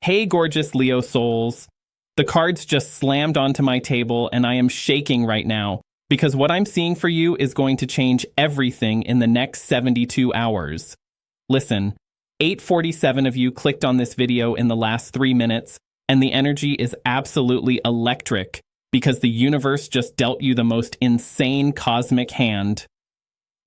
Hey, gorgeous Leo souls. The cards just slammed onto my table and I am shaking right now because what I'm seeing for you is going to change everything in the next 72 hours. Listen, 847 of you clicked on this video in the last 3 minutes, and the energy is absolutely electric because the universe just dealt you the most insane cosmic hand.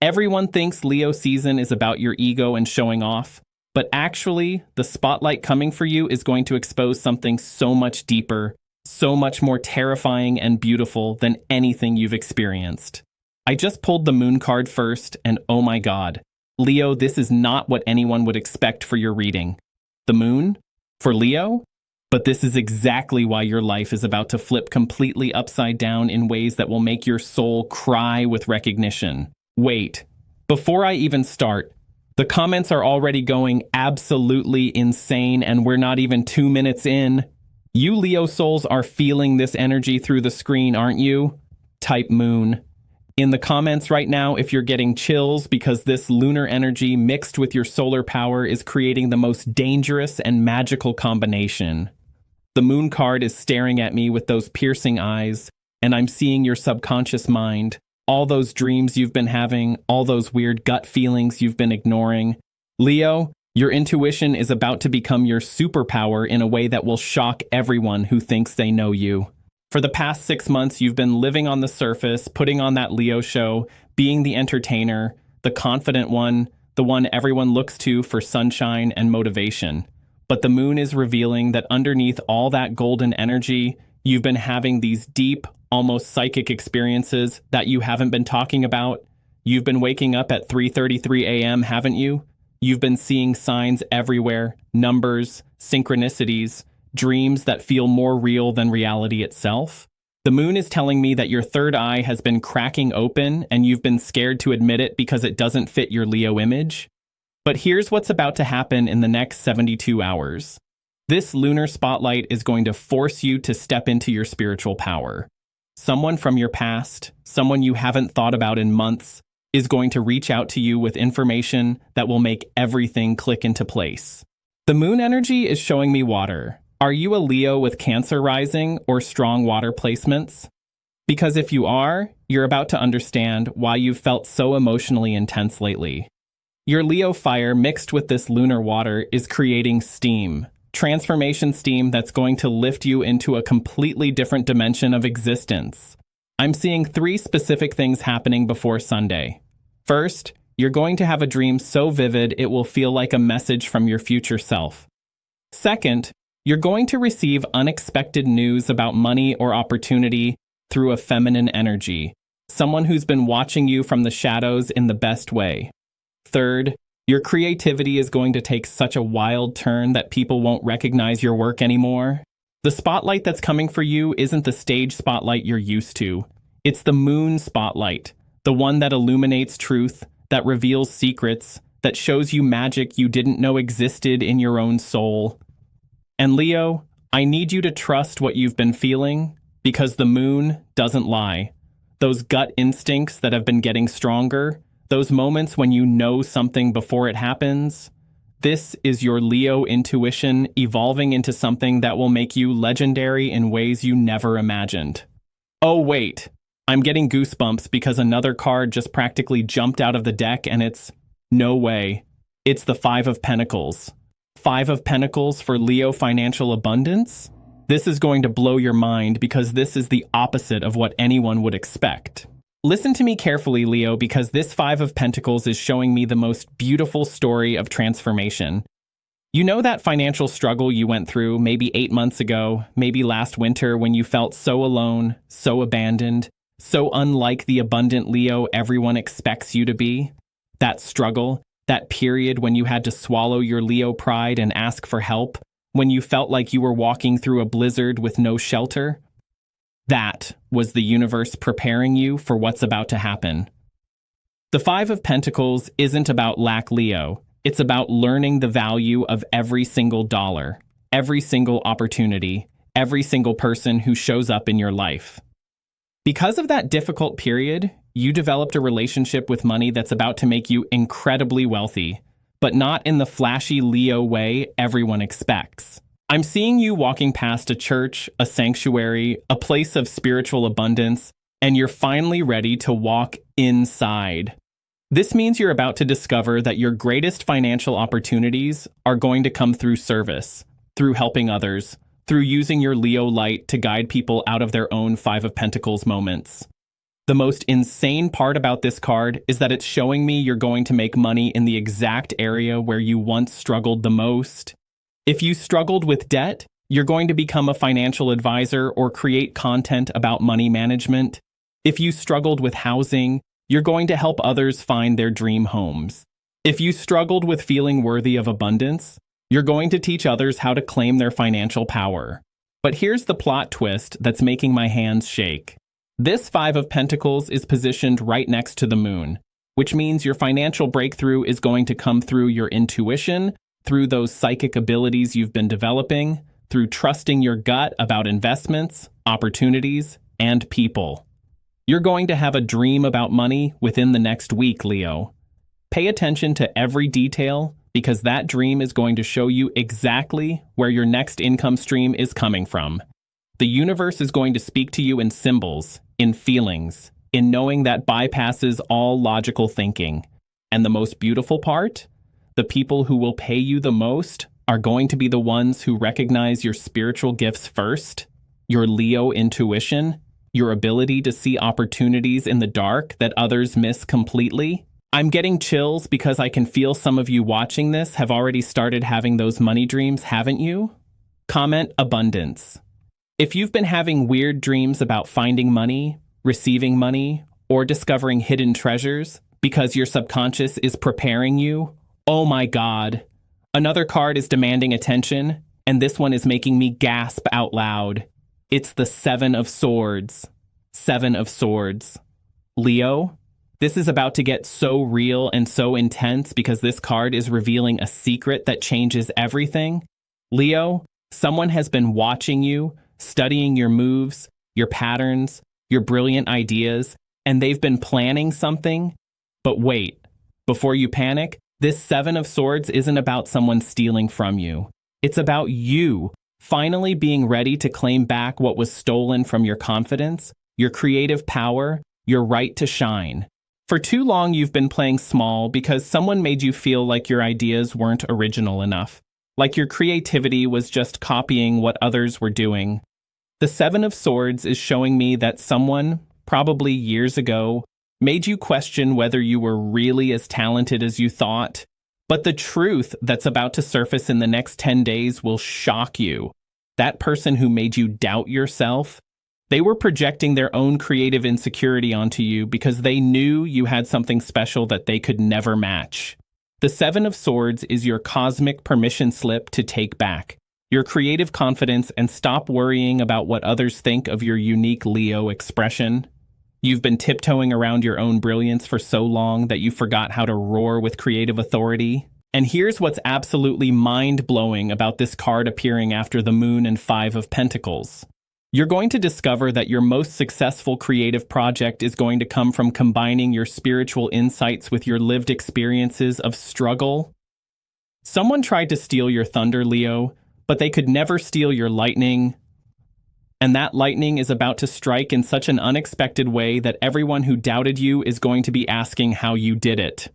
Everyone thinks Leo season is about your ego and showing off, but actually, the spotlight coming for you is going to expose something so much deeper, so much more terrifying and beautiful than anything you've experienced. I just pulled the moon card first, and oh my god. Leo, this is not what anyone would expect for your reading. The moon? For Leo? But this is exactly why your life is about to flip completely upside down in ways that will make your soul cry with recognition. Wait, before I even start, the comments are already going absolutely insane and we're not even 2 minutes in. You Leo souls are feeling this energy through the screen, aren't you? Type moon. In the comments right now, if you're getting chills because this lunar energy mixed with your solar power is creating the most dangerous and magical combination. The moon card is staring at me with those piercing eyes, and I'm seeing your subconscious mind. All those dreams you've been having, all those weird gut feelings you've been ignoring. Leo, your intuition is about to become your superpower in a way that will shock everyone who thinks they know you. For the past 6 months, you've been living on the surface, putting on that Leo show, being the entertainer, the confident one, the one everyone looks to for sunshine and motivation. But the moon is revealing that underneath all that golden energy, you've been having these deep, almost psychic experiences that you haven't been talking about. You've been waking up at 3:33 a.m., haven't you? You've been seeing signs everywhere, numbers, synchronicities, dreams that feel more real than reality itself. The moon is telling me that your third eye has been cracking open and you've been scared to admit it because it doesn't fit your Leo image. But here's what's about to happen in the next 72 hours. This lunar spotlight is going to force you to step into your spiritual power. Someone from your past, someone you haven't thought about in months, is going to reach out to you with information that will make everything click into place. The moon energy is showing me water. Are you a Leo with Cancer rising or strong water placements? Because if you are, you're about to understand why you've felt so emotionally intense lately. Your Leo fire mixed with this lunar water is creating steam. Transformation steam that's going to lift you into a completely different dimension of existence. I'm seeing 3 specific things happening before Sunday. First, you're going to have a dream so vivid it will feel like a message from your future self. Second, you're going to receive unexpected news about money or opportunity through a feminine energy, someone who's been watching you from the shadows in the best way. Third, your creativity is going to take such a wild turn that people won't recognize your work anymore. The spotlight that's coming for you isn't the stage spotlight you're used to. It's the moon spotlight, the one that illuminates truth, that reveals secrets, that shows you magic you didn't know existed in your own soul. And Leo, I need you to trust what you've been feeling, because the moon doesn't lie. Those gut instincts that have been getting stronger, those moments when you know something before it happens, this is your Leo intuition evolving into something that will make you legendary in ways you never imagined. Oh wait, I'm getting goosebumps because another card just practically jumped out of the deck and it's, no way, it's the 5 of Pentacles. 5 of Pentacles for Leo financial abundance? This is going to blow your mind because this is the opposite of what anyone would expect. Listen to me carefully, Leo, because this 5 of Pentacles is showing me the most beautiful story of transformation. You know that financial struggle you went through maybe 8 months ago, maybe last winter when you felt so alone, so abandoned, so unlike the abundant Leo everyone expects you to be? That struggle, that period when you had to swallow your Leo pride and ask for help, when you felt like you were walking through a blizzard with no shelter? That was the universe preparing you for what's about to happen. The 5 of Pentacles isn't about lack, Leo. It's about learning the value of every single dollar, every single opportunity, every single person who shows up in your life. Because of that difficult period, you developed a relationship with money that's about to make you incredibly wealthy, but not in the flashy Leo way everyone expects. I'm seeing you walking past a church, a sanctuary, a place of spiritual abundance, and you're finally ready to walk inside. This means you're about to discover that your greatest financial opportunities are going to come through service, through helping others, through using your Leo light to guide people out of their own Five of Pentacles moments. The most insane part about this card is that it's showing me you're going to make money in the exact area where you once struggled the most. If you struggled with debt, you're going to become a financial advisor or create content about money management. If you struggled with housing, you're going to help others find their dream homes. If you struggled with feeling worthy of abundance, you're going to teach others how to claim their financial power. But here's the plot twist that's making my hands shake. This Five of Pentacles is positioned right next to the moon, which means your financial breakthrough is going to come through your intuition, through those psychic abilities you've been developing, through trusting your gut about investments, opportunities, and people. You're going to have a dream about money within the next week, Leo. Pay attention to every detail because that dream is going to show you exactly where your next income stream is coming from. The universe is going to speak to you in symbols, in feelings, in knowing that bypasses all logical thinking. And the most beautiful part? The people who will pay you the most are going to be the ones who recognize your spiritual gifts first, your Leo intuition, your ability to see opportunities in the dark that others miss completely. I'm getting chills because I can feel some of you watching this have already started having those money dreams, haven't you? Comment abundance. If you've been having weird dreams about finding money, receiving money, or discovering hidden treasures because your subconscious is preparing you, oh my God. Another card is demanding attention, and this one is making me gasp out loud. It's the Seven of Swords. Seven of Swords. Leo, this is about to get so real and so intense because this card is revealing a secret that changes everything. Leo, someone has been watching you, studying your moves, your patterns, your brilliant ideas, and they've been planning something. But wait, before you panic, this Seven of Swords isn't about someone stealing from you. It's about you finally being ready to claim back what was stolen from your confidence, your creative power, your right to shine. For too long, you've been playing small because someone made you feel like your ideas weren't original enough, like your creativity was just copying what others were doing. The Seven of Swords is showing me that someone, probably years ago, made you question whether you were really as talented as you thought. But the truth that's about to surface in the next 10 days will shock you. That person who made you doubt yourself, they were projecting their own creative insecurity onto you because they knew you had something special that they could never match. The Seven of Swords is your cosmic permission slip to take back your creative confidence and stop worrying about what others think of your unique Leo expression. You've been tiptoeing around your own brilliance for so long that you forgot how to roar with creative authority. And here's what's absolutely mind-blowing about this card appearing after the Moon and Five of Pentacles. You're going to discover that your most successful creative project is going to come from combining your spiritual insights with your lived experiences of struggle. Someone tried to steal your thunder, Leo, but they could never steal your lightning. And that lightning is about to strike in such an unexpected way that everyone who doubted you is going to be asking how you did it.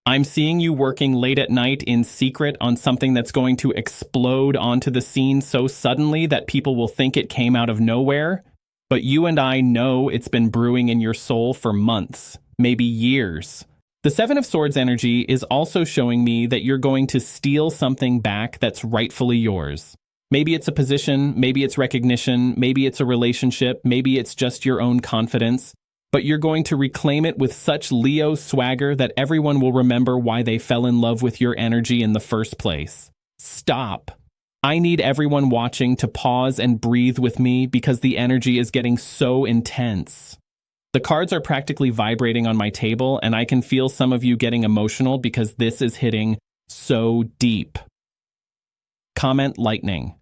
I'm seeing you working late at night in secret on something that's going to explode onto the scene so suddenly that people will think it came out of nowhere. But you and I know it's been brewing in your soul for months, maybe years. The Seven of Swords energy is also showing me that you're going to steal something back that's rightfully yours. Maybe it's a position, maybe it's recognition, maybe it's a relationship, maybe it's just your own confidence. But you're going to reclaim it with such Leo swagger that everyone will remember why they fell in love with your energy in the first place. Stop. I need everyone watching to pause and breathe with me because the energy is getting so intense. The cards are practically vibrating on my table, and I can feel some of you getting emotional because this is hitting so deep. Comment lightning.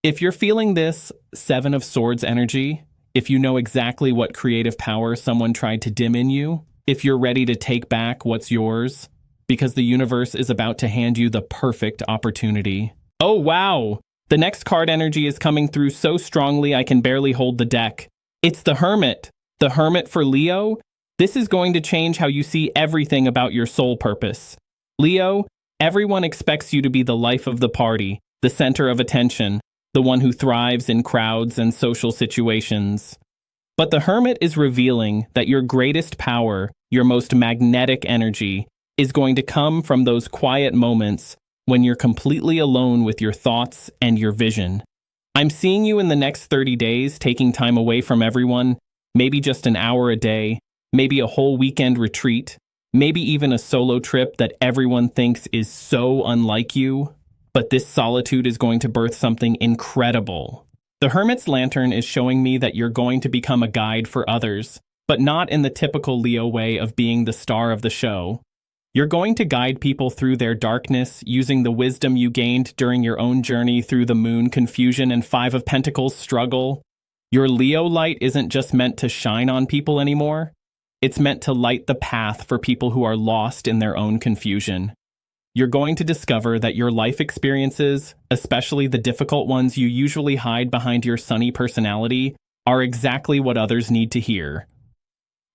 If you're feeling this Seven of Swords energy, if you know exactly what creative power someone tried to dim in you, if you're ready to take back what's yours, because the universe is about to hand you the perfect opportunity. Oh, wow! The next card energy is coming through so strongly I can barely hold the deck. It's the Hermit. The Hermit for Leo. This is going to change how you see everything about your soul purpose. Leo, everyone expects you to be the life of the party, the center of attention, the one who thrives in crowds and social situations. But the Hermit is revealing that your greatest power, your most magnetic energy, is going to come from those quiet moments when you're completely alone with your thoughts and your vision. I'm seeing you in the next 30 days taking time away from everyone, maybe just an hour a day, maybe a whole weekend retreat, maybe even a solo trip that everyone thinks is so unlike you. But this solitude is going to birth something incredible. The Hermit's lantern is showing me that you're going to become a guide for others, but not in the typical Leo way of being the star of the show. You're going to guide people through their darkness using the wisdom you gained during your own journey through the Moon confusion and Five of Pentacles struggle. Your Leo light isn't just meant to shine on people anymore. It's meant to light the path for people who are lost in their own confusion. You're going to discover that your life experiences, especially the difficult ones you usually hide behind your sunny personality, are exactly what others need to hear.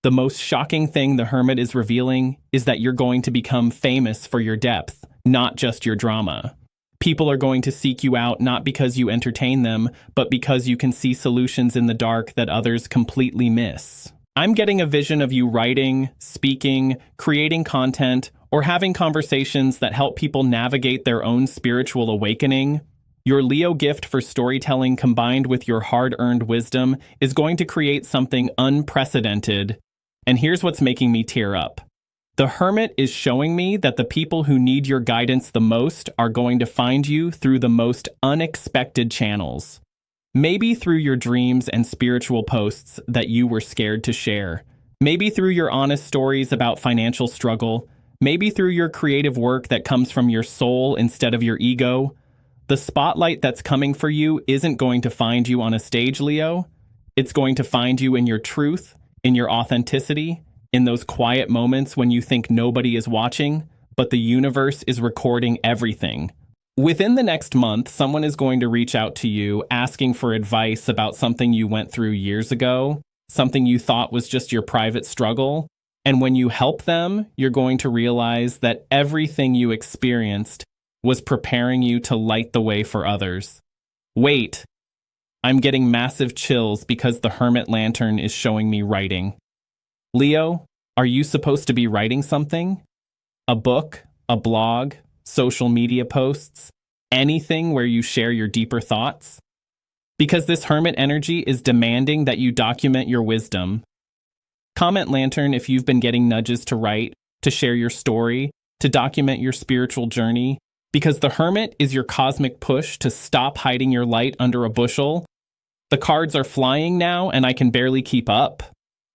The most shocking thing the Hermit is revealing is that you're going to become famous for your depth, not just your drama. People are going to seek you out not because you entertain them, but because you can see solutions in the dark that others completely miss. I'm getting a vision of you writing, speaking, creating content, or having conversations that help people navigate their own spiritual awakening. Your Leo gift for storytelling combined with your hard-earned wisdom is going to create something unprecedented. And here's what's making me tear up. The Hermit is showing me that the people who need your guidance the most are going to find you through the most unexpected channels. Maybe through your dreams and spiritual posts that you were scared to share. Maybe through your honest stories about financial struggle. Maybe through your creative work that comes from your soul instead of your ego. The spotlight that's coming for you isn't going to find you on a stage, Leo. It's going to find you in your truth, in your authenticity, in those quiet moments when you think nobody is watching, but the universe is recording everything. Within the next month, someone is going to reach out to you asking for advice about something you went through years ago, something you thought was just your private struggle. And when you help them, you're going to realize that everything you experienced was preparing you to light the way for others. Wait, I'm getting massive chills because the Hermit lantern is showing me writing. Leo, are you supposed to be writing something? A book, a blog, social media posts, anything where you share your deeper thoughts? Because this Hermit energy is demanding that you document your wisdom. Comment lantern if you've been getting nudges to write, to share your story, to document your spiritual journey, because the Hermit is your cosmic push to stop hiding your light under a bushel. The cards are flying now and I can barely keep up.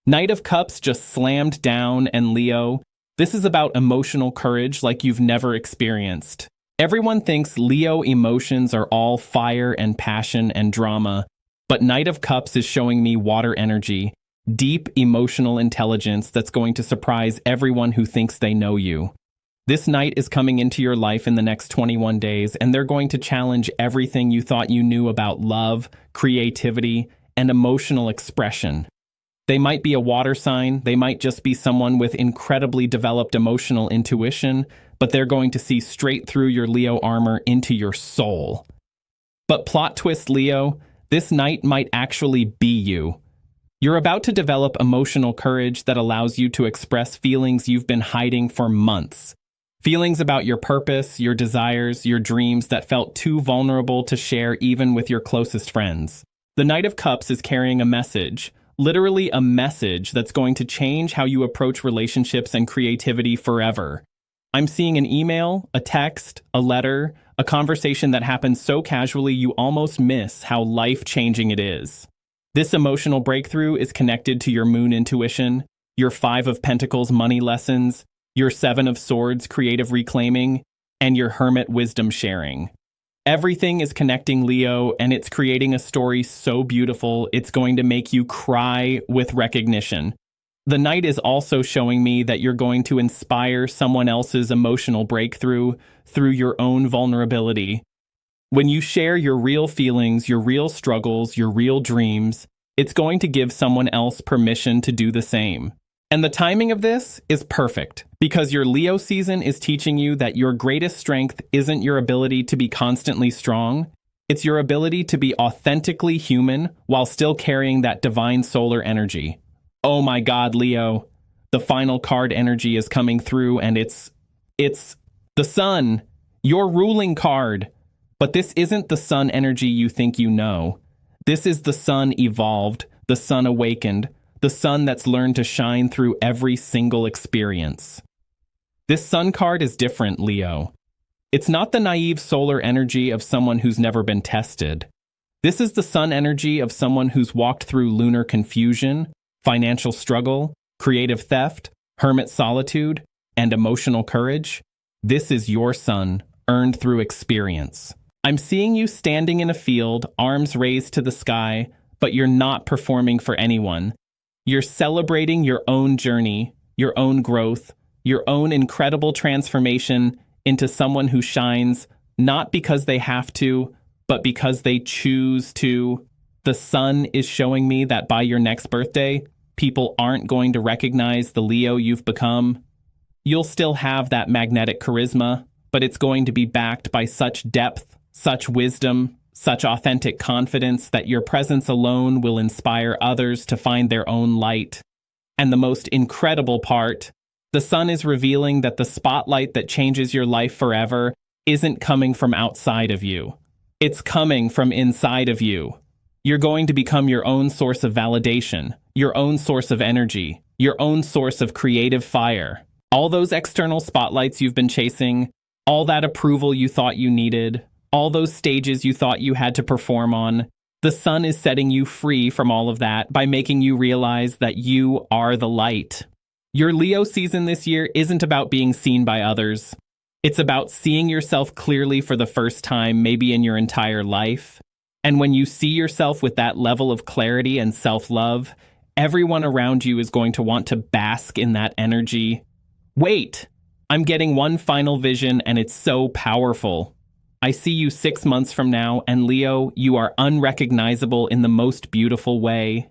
Knight of Cups just slammed down, and Leo, this is about emotional courage like you've never experienced. Everyone thinks Leo emotions are all fire and passion and drama, but Knight of Cups is showing me water energy, deep emotional intelligence that's going to surprise everyone who thinks they know you. This Knight is coming into your life in the next 21 days, and they're going to challenge everything you thought you knew about love, creativity, and emotional expression. They might be a water sign, they might just be someone with incredibly developed emotional intuition, but they're going to see straight through your Leo armor into your soul. But plot twist, Leo, this Knight might actually be you. You're about to develop emotional courage that allows you to express feelings you've been hiding for months. Feelings about your purpose, your desires, your dreams that felt too vulnerable to share even with your closest friends. The Knight of Cups is carrying a message, literally a message that's going to change how you approach relationships and creativity forever. I'm seeing an email, a text, a letter, a conversation that happens so casually you almost miss how life-changing it is. This emotional breakthrough is connected to your Moon intuition, your Five of Pentacles money lessons, your Seven of Swords creative reclaiming, and your Hermit wisdom sharing. Everything is connecting, Leo, and it's creating a story so beautiful it's going to make you cry with recognition. The Knight is also showing me that you're going to inspire someone else's emotional breakthrough through your own vulnerability. When you share your real feelings, your real struggles, your real dreams, it's going to give someone else permission to do the same. And the timing of this is perfect because your Leo season is teaching you that your greatest strength isn't your ability to be constantly strong. It's your ability to be authentically human while still carrying that divine solar energy. Oh my God, Leo. The final card energy is coming through and it's the sun, your ruling card. But this isn't the sun energy you think you know. This is the sun evolved, the sun awakened, the sun that's learned to shine through every single experience. This sun card is different, Leo. It's not the naive solar energy of someone who's never been tested. This is the sun energy of someone who's walked through lunar confusion, financial struggle, creative theft, hermit solitude, and emotional courage. This is your sun, earned through experience. I'm seeing you standing in a field, arms raised to the sky, but you're not performing for anyone. You're celebrating your own journey, your own growth, your own incredible transformation into someone who shines, not because they have to, but because they choose to. The sun is showing me that by your next birthday, people aren't going to recognize the Leo you've become. You'll still have that magnetic charisma, but it's going to be backed by such depth, such wisdom, such authentic confidence that your presence alone will inspire others to find their own light. And the most incredible part, the sun is revealing that the spotlight that changes your life forever isn't coming from outside of you. It's coming from inside of you. You're going to become your own source of validation, your own source of energy, your own source of creative fire. All those external spotlights you've been chasing, all that approval you thought you needed, all those stages you thought you had to perform on, the sun is setting you free from all of that by making you realize that you are the light. Your Leo season this year isn't about being seen by others. It's about seeing yourself clearly for the first time, maybe in your entire life. And when you see yourself with that level of clarity and self-love, everyone around you is going to want to bask in that energy. Wait, I'm getting one final vision and it's so powerful. I see you 6 months from now, and Leo, you are unrecognizable in the most beautiful way.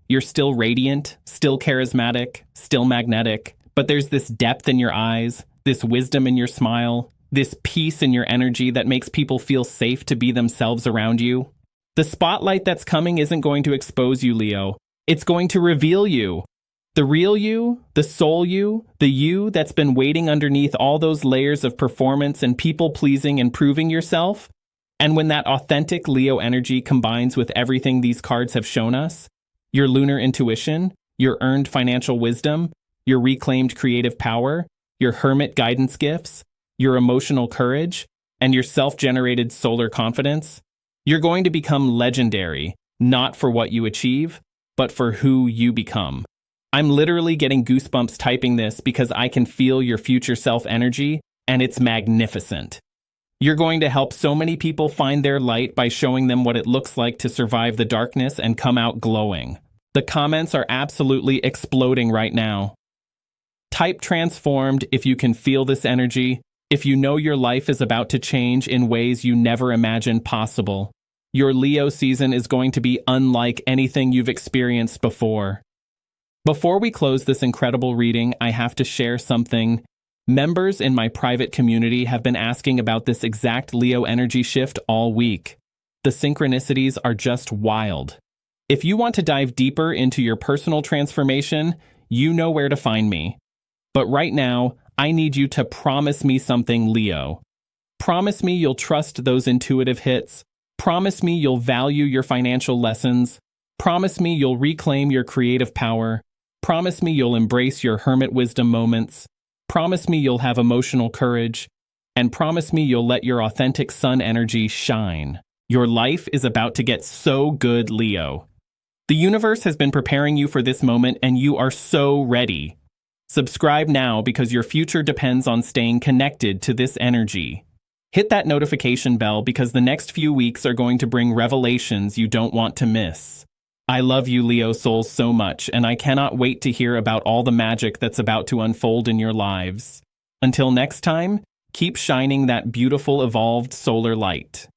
You're still radiant, still charismatic, still magnetic, but there's this depth in your eyes, this wisdom in your smile, this peace in your energy that makes people feel safe to be themselves around you. The spotlight that's coming isn't going to expose you, Leo. It's going to reveal you. The real you, the soul you, the you that's been waiting underneath all those layers of performance and people-pleasing and proving yourself. And when that authentic Leo energy combines with everything these cards have shown us, your lunar intuition, your earned financial wisdom, your reclaimed creative power, your hermit guidance gifts, your emotional courage, and your self-generated solar confidence, you're going to become legendary, not for what you achieve, but for who you become. I'm literally getting goosebumps typing this because I can feel your future self energy, and it's magnificent. You're going to help so many people find their light by showing them what it looks like to survive the darkness and come out glowing. The comments are absolutely exploding right now. Type transformed if you can feel this energy, if you know your life is about to change in ways you never imagined possible. Your Leo season is going to be unlike anything you've experienced before. Before we close this incredible reading, I have to share something. Members in my private community have been asking about this exact Leo energy shift all week. The synchronicities are just wild. If you want to dive deeper into your personal transformation, you know where to find me. But right now, I need you to promise me something, Leo. Promise me you'll trust those intuitive hits. Promise me you'll value your financial lessons. Promise me you'll reclaim your creative power. Promise me you'll embrace your hermit wisdom moments. Promise me you'll have emotional courage. And promise me you'll let your authentic sun energy shine. Your life is about to get so good, Leo. The universe has been preparing you for this moment, and you are so ready. Subscribe now because your future depends on staying connected to this energy. Hit that notification bell because the next few weeks are going to bring revelations you don't want to miss. I love you, Leo souls, so much, and I cannot wait to hear about all the magic that's about to unfold in your lives. Until next time, keep shining that beautiful evolved solar light.